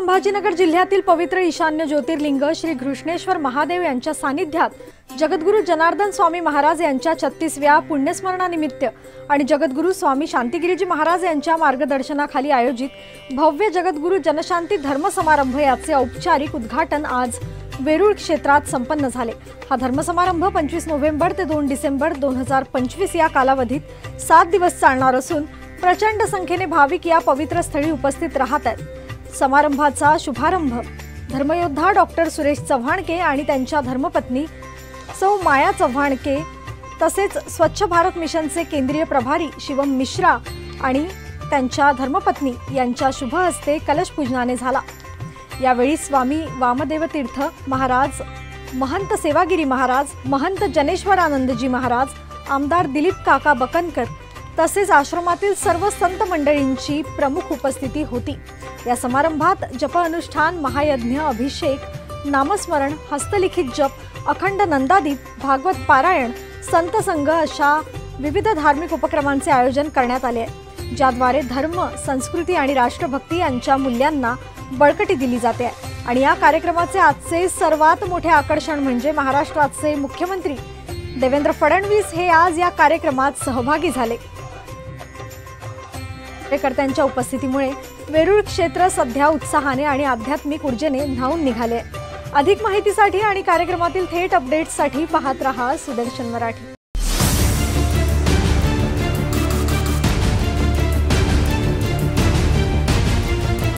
संभाजीनगर जिल्ह्यातील पवित्र ईशान्य ज्योतिर्लिंग श्री घृष्णेश्वर महादेव यांच्या सानिध्यात जगद्गुरू जनार्दन स्वामी महाराज यांच्या 36व्या पुण्यस्मरणानिमित्त आणि जगद्गुरू स्वामी शांतिगिरीजी महाराज यांच्या मार्गदर्शनाखाली आयोजित भव्य जगद्गुरू जनशांती धर्म समारंभ याचे औपचारिक उद्घाटन आज वेरूळ क्षेत्रात संपन्न झाले। हा धर्म समारंभ 25 नोव्हेंबर ते 2 डिसेंबर 2025 या कालावधीत 7 दिवस चालणार असून प्रचंड संख्येने भाविक या पवित्र स्थळी उपस्थित राहत आहेत। समारंभाचा शुभारंभ धर्मयोद्धा डॉक्टर सुरेश चव्हाणके आणि त्यांच्या धर्मपत्नी सौ माया चव्हाणके तसेच स्वच्छ भारत मिशनचे केंद्रीय प्रभारी शिवम मिश्रा आणि त्यांच्या धर्मपत्नी यांच्या शुभ हस्ते कलश पूजनाने झाला। यावेळी स्वामी वामदेव तीर्थ महाराज, महंत सेवागिरी महाराज, महंत जनेश्वरानंदजी महाराज, आमदार दिलीप काका बकनकर तसेच आश्रमातील सर्व संत मंडळींची प्रमुख उपस्थिती होती। या समारंभात जप अनुष्ठान, महायज्ञ, अभिषेक, नामस्मरण, हस्तलिखित जप, अखंड नंदादीप, भागवत पारायण, संत संघ अशा विविध धार्मिक उपक्रमांचे आयोजन करण्यात आले आहे, ज्याद्वारे धर्म, संस्कृती आणि राष्ट्रभक्ती यांच्या मूल्यांना बळकटी दिली जाते। आणि या कार्यक्रमाचे आजचे सर्वात मोठे आकर्षण म्हणजे महाराष्ट्राचे मुख्यमंत्री देवेंद्र फडणवीस हे आज या कार्यक्रमात सहभागी झाले। कार्यकर्त्यांच्या उपस्थितीमुळे वेरूळ क्षेत्र सध्या उत्साहाने आणि आध्यात्मिक ऊर्जेने न्हाऊन निघाले। अधिक माहितीसाठी आणि कार्यक्रमातील थेट अपडेट्ससाठी पाहत रहा सुदर्शन मराठी।